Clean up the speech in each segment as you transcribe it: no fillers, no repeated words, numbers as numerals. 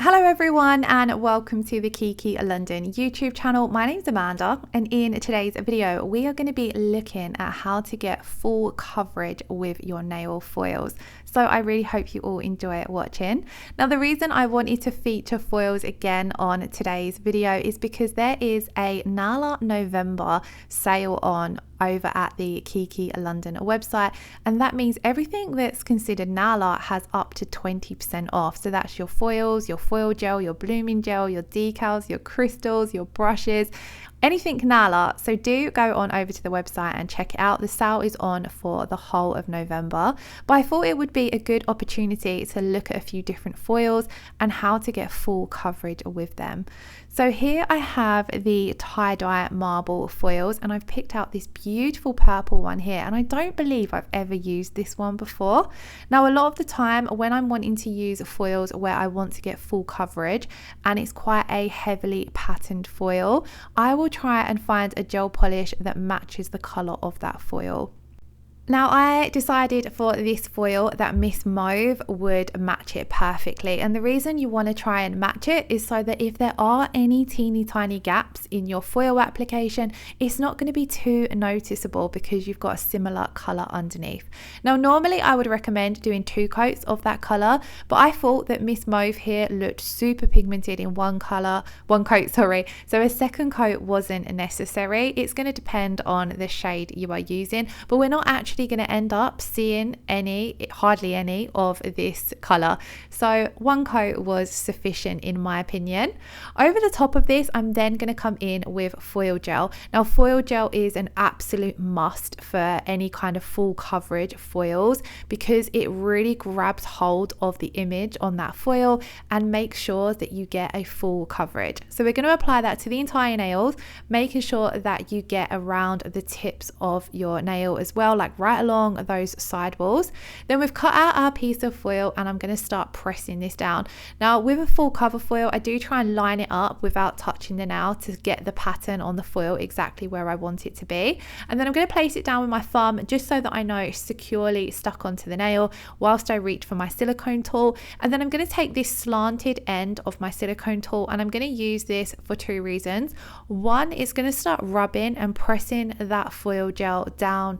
Hello everyone and welcome to the Kiki London YouTube channel. My name is Amanda and in today's video we are going to be looking at how to get full coverage with your nail foils. So I really hope you all enjoy watching. Now the reason I wanted to feature foils again on today's video is because there is a Nail Art November sale on over at the Kiki London website, and that means everything that's considered nail art has up to 20% off. So that's your foils, your foil gel, your blooming gel, your decals, your crystals, your brushes, anything nail art. So do go on over to the website and check it out. The sale is on for the whole of November, but I thought it would be a good opportunity to look at a few different foils and how to get full coverage with them. So here I have the tie-dye marble foils, and I've picked out this beautiful purple one here, and I don't believe I've ever used this one before. Now a lot of the time when I'm wanting to use foils where I want to get full coverage and it's quite a heavily patterned foil, I will try and find a gel polish that matches the colour of that foil. Now I decided for this foil that Miss Mauve would match it perfectly, and the reason you want to try and match it is so that if there are any teeny tiny gaps in your foil application, it's not going to be too noticeable because you've got a similar colour underneath. Now normally I would recommend doing 2 coats of that colour, but I thought that Miss Mauve here looked super pigmented in one coat, so a second coat wasn't necessary. It's going to depend on the shade you are using, but we're not actually going to end up seeing hardly any of this color, so 1 coat was sufficient in my opinion. Over the top of this I'm then going to come in with foil gel. Now foil gel is an absolute must for any kind of full coverage foils because it really grabs hold of the image on that foil and makes sure that you get a full coverage. So we're going to apply that to the entire nails, making sure that you get around the tips of your nail as well, like right along those side walls. Then we've cut out our piece of foil and I'm going to start pressing this down. Now with a full cover foil I do try and line it up without touching the nail to get the pattern on the foil exactly where I want it to be, and then I'm going to place it down with my thumb just so that I know it's securely stuck onto the nail whilst I reach for my silicone tool. And then I'm going to take this slanted end of my silicone tool and I'm going to use this for 2 reasons. One, it's going to start rubbing and pressing that foil down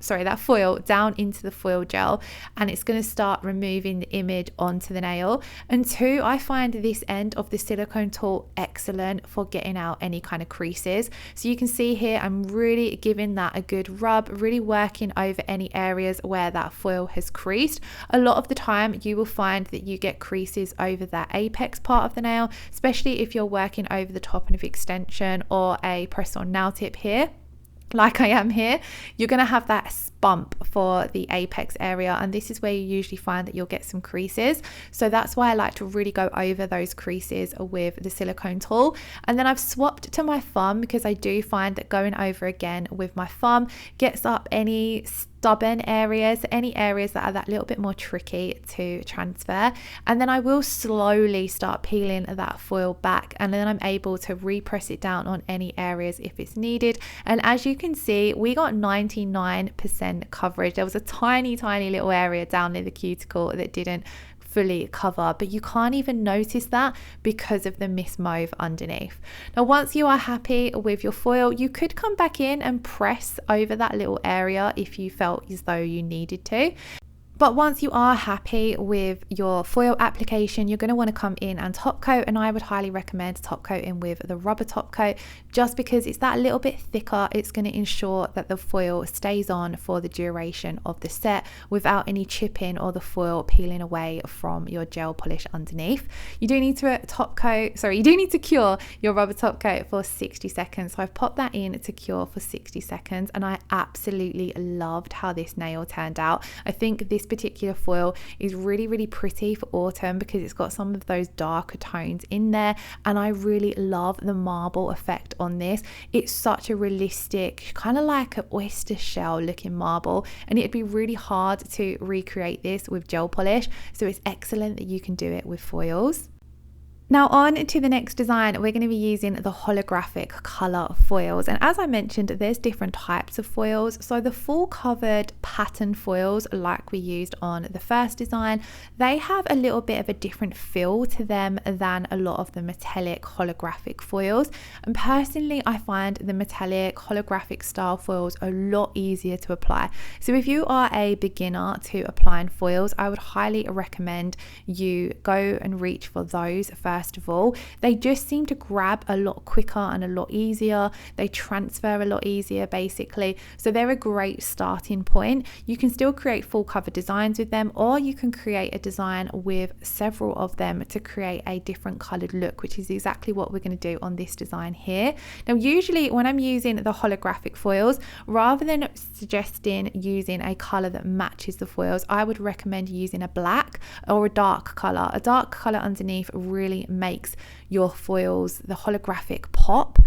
into the foil gel, and it's going to start removing the image onto the nail. And 2, I find this end of the silicone tool excellent for getting out any kind of creases. So you can see here I'm really giving that a good rub, really working over any areas where that foil has creased. A lot of the time you will find that you get creases over that apex part of the nail, especially if you're working over the top of an extension or a press-on nail tip here like I am here. You're going to have that bump for the apex area, and this is where you usually find that you'll get some creases. So that's why I like to really go over those creases with the silicone tool. And then I've swapped to my thumb because I do find that going over again with my thumb gets up any stubborn areas, any areas that are that little bit more tricky to transfer. And then I will slowly start peeling that foil back, and then I'm able to repress it down on any areas if it's needed. And as you can see, we got 99% coverage. There was a tiny little area down near the cuticle that didn't fully cover, but you can't even notice that because of the Miss Mauve underneath. Now once you are happy with your foil, you could come back in and press over that little area if you felt as though you needed to. But once you are happy with your foil application, you're going to want to come in and top coat, and I would highly recommend top coating with the rubber top coat just because it's that little bit thicker. It's going to ensure that the foil stays on for the duration of the set without any chipping or the foil peeling away from your gel polish underneath. You do need to cure your rubber top coat for 60 seconds. So I've popped that in to cure for 60 seconds and I absolutely loved how this nail turned out. I think this particular foil is really pretty for autumn because it's got some of those darker tones in there, and I really love the marble effect on this. It's such a realistic, kind of like an oyster shell looking marble, and it'd be really hard to recreate this with gel polish, so it's excellent that you can do it with foils. Now on to the next design, we're going to be using the holographic color foils. And as I mentioned, there's different types of foils. So the full covered pattern foils, like we used on the first design, they have a little bit of a different feel to them than a lot of the metallic holographic foils. And personally, I find the metallic holographic style foils a lot easier to apply. So if you are a beginner to applying foils, I would highly recommend you go and reach for those first of all. They just seem to grab a lot quicker and a lot easier. They transfer a lot easier basically. So they're a great starting point. You can still create full cover designs with them, or you can create a design with several of them to create a different colored look, which is exactly what we're going to do on this design here. Now usually when I'm using the holographic foils, rather than suggesting using a color that matches the foils, I would recommend using a black or a dark color. A dark color underneath really makes your foils, the holographic, pop.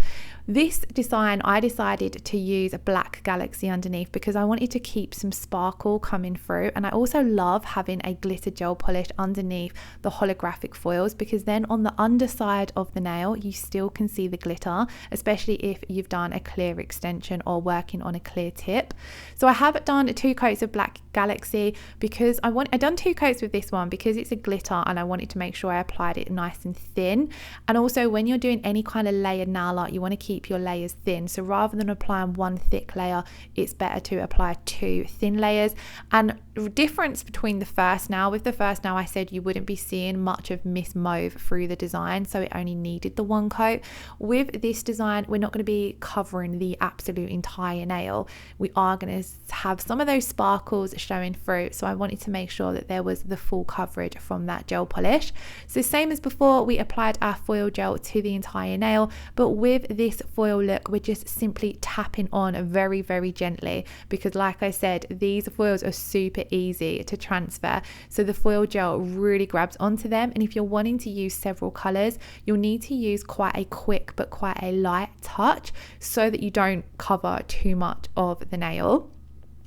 This design, I decided to use a black galaxy underneath because I wanted to keep some sparkle coming through, and I also love having a glitter gel polish underneath the holographic foils because then on the underside of the nail you still can see the glitter, especially if you've done a clear extension or working on a clear tip. So I have done 2 coats of black galaxy because I've done 2 coats with this one because it's a glitter and I wanted to make sure I applied it nice and thin. And also when you're doing any kind of layered nail art, you want to keep your layers thin. So rather than applying 1 thick layer, it's better to apply 2 thin layers. And the difference between the first nail, with the first nail I said you wouldn't be seeing much of Miss Mauve through the design, so it only needed the 1 coat. With this design, we're not going to be covering the absolute entire nail. We are going to have some of those sparkles showing through, so I wanted to make sure that there was the full coverage from that gel polish. So same as before, we applied our foil gel to the entire nail, but with this foil look, we're just simply tapping on very, very gently because like I said, these foils are super easy to transfer. So the foil gel really grabs onto them, and if you're wanting to use several colors, you'll need to use quite a quick but quite a light touch so that you don't cover too much of the nail.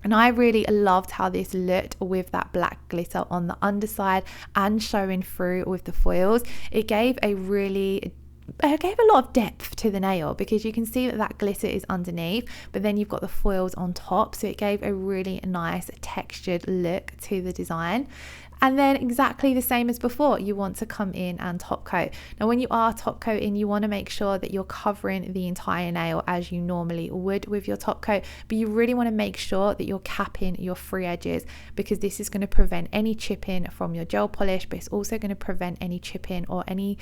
And I really loved how this looked with that black glitter on the underside and showing through with the foils. It gave a lot of depth to the nail because you can see that glitter is underneath, but then you've got the foils on top, so it gave a really nice textured look to the design. And then exactly the same as before, you want to come in and top coat. Now when you are top coating, you want to make sure that you're covering the entire nail as you normally would with your top coat, but you really want to make sure that you're capping your free edges because this is going to prevent any chipping from your gel polish, but it's also going to prevent any chipping or any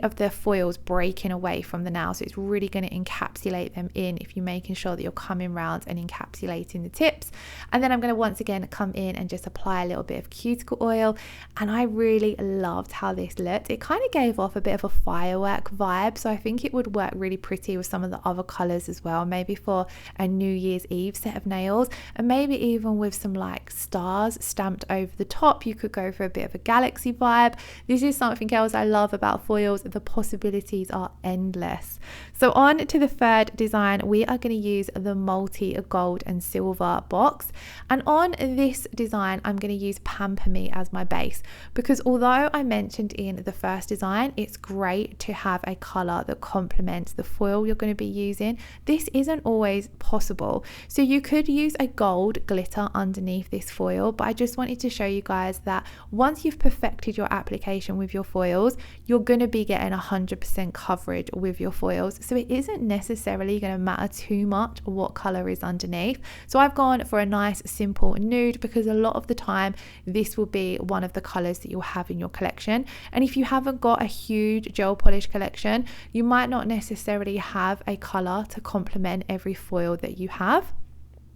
of the foils breaking away from the nail. So it's really going to encapsulate them in if you're making sure that you're coming around and encapsulating the tips. And then I'm going to once again come in and just apply a little bit of cuticle oil, and I really loved how this looked. It kind of gave off a bit of a firework vibe, so I think it would work really pretty with some of the other colors as well, maybe for a New Year's Eve set of nails, and maybe even with some like stars stamped over the top. You could go for a bit of a galaxy vibe. This is something else I love about foils. The possibilities are endless. So on to the third design, we are going to use the multi gold and silver box, and on this design I'm going to use Pamper Me as my base because although I mentioned in the first design it's great to have a color that complements the foil you're going to be using, this isn't always possible. So you could use a gold glitter underneath this foil, but I just wanted to show you guys that once you've perfected your application with your foils, you're going to be getting 100% coverage with your foils, so it isn't necessarily going to matter too much what color is underneath. So I've gone for a nice simple nude because a lot of the time this will be one of the colors that you'll have in your collection, and if you haven't got a huge gel polish collection, you might not necessarily have a color to complement every foil that you have.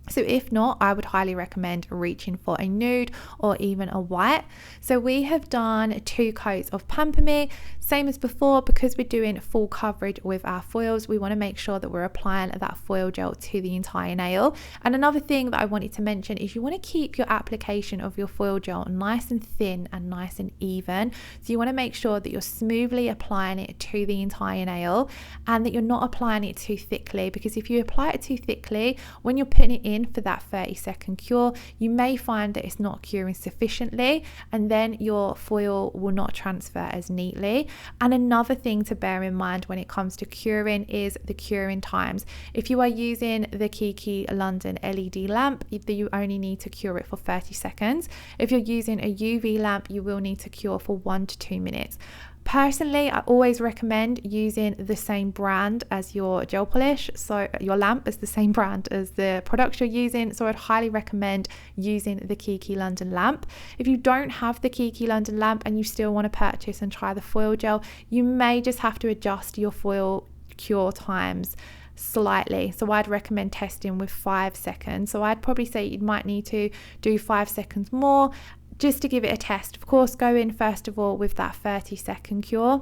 So if not, I would highly recommend reaching for a nude or even a white. So we have done 2 coats of Pamper Me. Same as before, because we're doing full coverage with our foils, we want to make sure that we're applying that foil gel to the entire nail. And another thing that I wanted to mention is you want to keep your application of your foil gel nice and thin and nice and even. So you want to make sure that you're smoothly applying it to the entire nail and that you're not applying it too thickly, because if you apply it too thickly, when you're putting it in for that 30-second cure, you may find that it's not curing sufficiently, and then your foil will not transfer as neatly. And another thing to bear in mind when it comes to curing is the curing times. If you are using the Kiki London LED lamp, you only need to cure it for 30 seconds. If you're using a UV lamp, you will need to cure for 1 to 2 minutes. Personally, I always recommend using the same brand as your gel polish. So your lamp is the same brand as the products you're using. So I'd highly recommend using the Kiki London lamp. If you don't have the Kiki London lamp and you still want to purchase and try the foil gel, you may just have to adjust your foil cure times slightly. So I'd recommend testing with 5 seconds. So I'd probably say you might need to do 5 seconds more just to give it a test. Of course, go in first of all with that 30-second cure.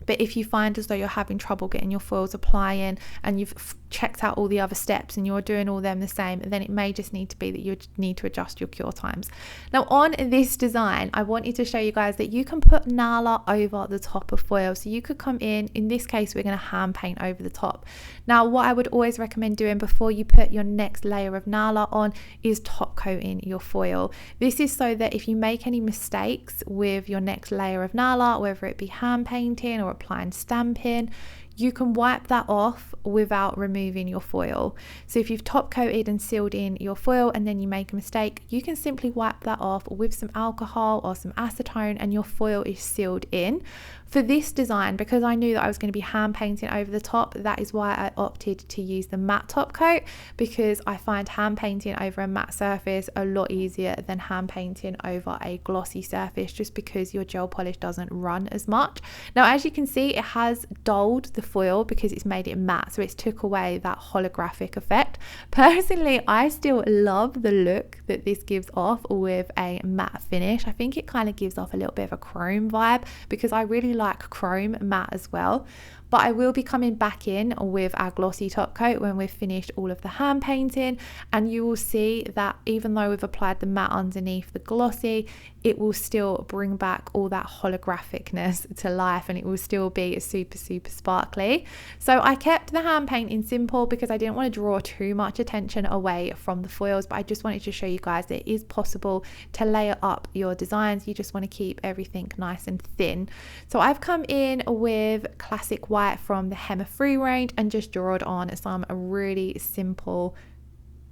But if you find as though you're having trouble getting your foils applying and you've checked out all the other steps and you're doing all them the same, then it may just need to be that you need to adjust your cure times. Now on this design, I wanted to show you guys that you can put nala over the top of foil. So you could come in this case, we're going to hand paint over the top. Now what I would always recommend doing before you put your next layer of nala on is top coating your foil. This is so that if you make any mistakes with your next layer of nala, whether it be hand painting or applying stamping, you can wipe that off without removing your foil. So if you've top coated and sealed in your foil and then you make a mistake, you can simply wipe that off with some alcohol or some acetone and your foil is sealed in. For this design, because I knew that I was going to be hand painting over the top, that is why I opted to use the matte top coat, because I find hand painting over a matte surface a lot easier than hand painting over a glossy surface, just because your gel polish doesn't run as much. Now as you can see, it has dulled the foil because it's made it matte, so it's took away that holographic effect. Personally, I still love the look that this gives off with a matte finish. I think it kind of gives off a little bit of a chrome vibe, because I really like chrome matte as well. But I will be coming back in with our glossy top coat when we've finished all of the hand painting, and you will see that even though we've applied the matte underneath the glossy, it will still bring back all that holographicness to life, and it will still be super sparkly. So I kept the hand painting simple because I didn't want to draw too much attention away from the foils, but I just wanted to show you guys that it is possible to layer up your designs. You just want to keep everything nice and thin. So I've come in with classic white from the Hema free range and just drawed on some really simple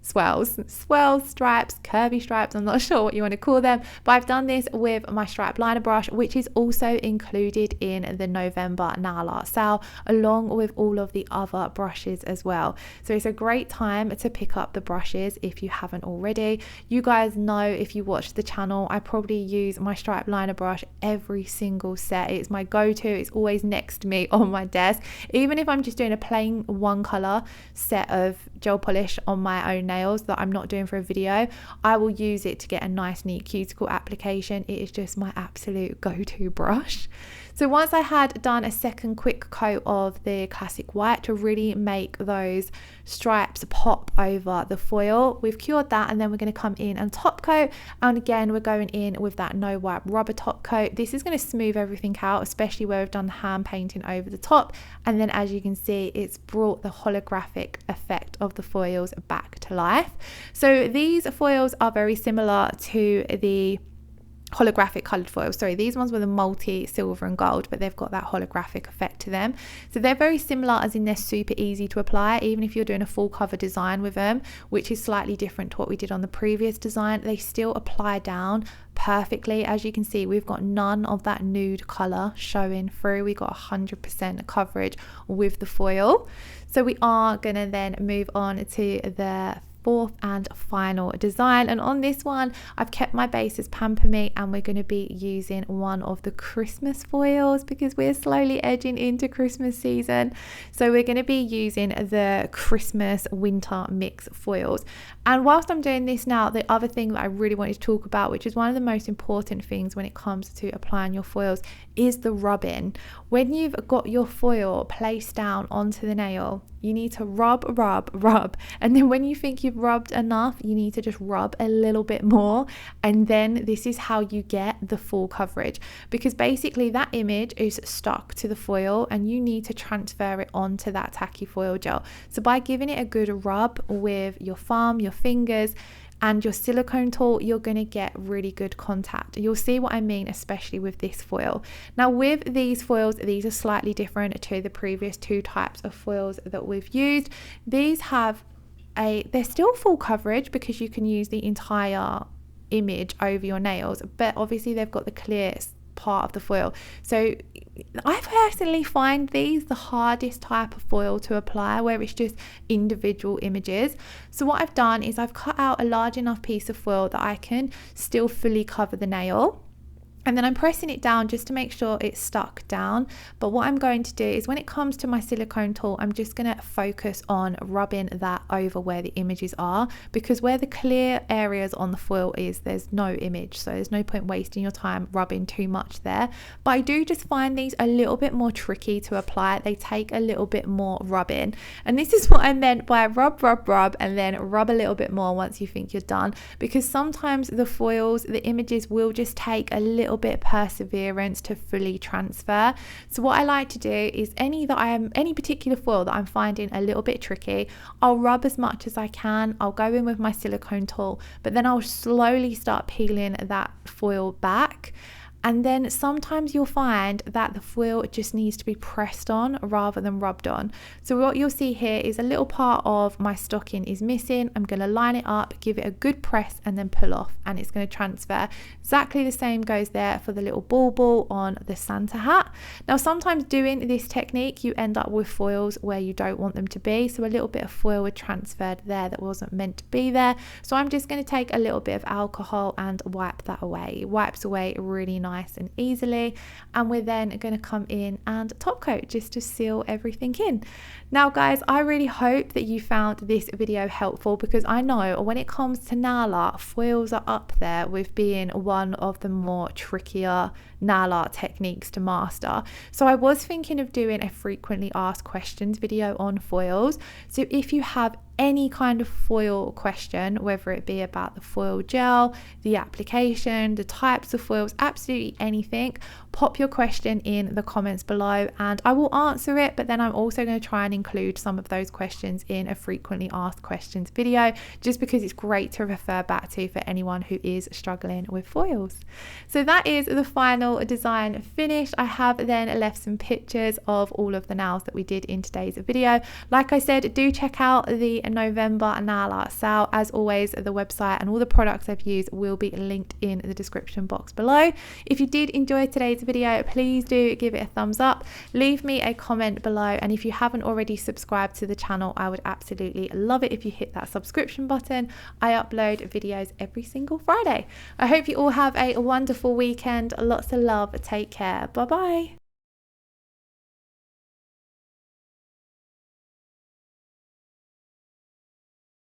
swirls, stripes, curvy stripes, I'm not sure what you want to call them, but I've done this with my stripe liner brush, which is also included in the November nail art sale, along with all of the other brushes as well. So it's a great time to pick up the brushes if you haven't already. You guys know, if you watch the channel, I probably use my stripe liner brush every single set. It's my go-to. It's always next to me on my desk. Even if I'm just doing a plain one color set of gel polish on my own nails that I'm not doing for a video, I will use it to get a nice neat cuticle application. It is just my absolute go-to brush. So once I had done a second quick coat of the classic white to really make those stripes pop over the foil, we've cured that, and then we're going to come in and top coat, and again we're going in with that no wipe rubber top coat. This is going to smooth everything out, especially where we've done the hand painting over the top, and then as you can see, it's brought the holographic effect of the foils back to life. So these foils are very similar to the holographic colored foils. Sorry, these ones were the multi silver and gold, but they've got that holographic effect to them. So they're very similar, as in they're super easy to apply. Even if you're doing a full cover design with them, which is slightly different to what we did on the previous design, they still apply down perfectly. As you can see, we've got none of that nude color showing through. We got 100% coverage with the foil. So we are gonna then move on to the fourth and final design, and on this one I've kept my base as Pamper Me, and we're going to be using one of the Christmas foils because we're slowly edging into Christmas season. So we're going to be using the Christmas winter mix foils. And whilst I'm doing this now, the other thing that I really wanted to talk about, which is one of the most important things when it comes to applying your foils, is the rubbing. When you've got your foil placed down onto the nail, You need to rub, rub, rub. And then when you think you've rubbed enough, you need to just rub a little bit more. And then this is how you get the full coverage, because basically that image is stuck to the foil and you need to transfer it onto that tacky foil gel. So by giving it a good rub with your thumb, your fingers, and your silicone tool, you're going to get really good contact. You'll see what I mean, especially with this foil. Now with these foils, these are slightly different to the previous two types of foils that we've used. These have they're still full coverage because you can use the entire image over your nails, but obviously they've got the clear part of the foil. So I personally find these the hardest type of foil to apply, where it's just individual images. So what I've done is I've cut out a large enough piece of foil that I can still fully cover the nail. And then I'm pressing it down just to make sure it's stuck down. But what I'm going to do is when it comes to my silicone tool, I'm just going to focus on rubbing that over where the images are, because where the clear areas on the foil is, there's no image. So there's no point wasting your time rubbing too much there. But I do just find these a little bit more tricky to apply. They take a little bit more rubbing. And this is what I meant by rub, rub, rub, and then rub a little bit more once you think you're done. Because sometimes the foils, the images will just take a little bit of perseverance to fully transfer. So what I like to do is any particular foil that I'm finding a little bit tricky, I'll rub as much as I can. I'll go in with my silicone tool, but then I'll slowly start peeling that foil back. And then sometimes you'll find that the foil just needs to be pressed on rather than rubbed on. So what you'll see here is a little part of my stocking is missing. I'm going to line it up, give it a good press, and then pull off, and it's going to transfer. Exactly the same goes there for the little ball on the Santa hat. Now sometimes doing this technique you end up with foils where you don't want them to be, so a little bit of foil was transferred there that wasn't meant to be there. So I'm just going to take a little bit of alcohol and wipe that away. It wipes away really nice and easily, and we're then going to come in and top coat just to seal everything in. Now guys, I really hope that you found this video helpful, because I know when it comes to nail art, foils are up there with being one of the more trickier nail art techniques to master. So I was thinking of doing a frequently asked questions video on foils. So if you have any kind of foil question, whether it be about the foil gel, the application, the types of foils, absolutely anything, pop your question in the comments below and I will answer it. But then I'm also going to try and include some of those questions in a frequently asked questions video, just because it's great to refer back to for anyone who is struggling with foils. So that is the final design finished. I have then left some pictures of all of the nails that we did in today's video. Like I said, do check out the November nail art sale. As always, the website and all the products I've used will be linked in the description box below. If you did enjoy today's video, please do give it a thumbs up, leave me a comment below, and if you haven't already subscribed to the channel, I would absolutely love it if you hit that subscription button. I upload videos every single Friday. I hope you all have a wonderful weekend. Lots of love. Take care. Bye bye.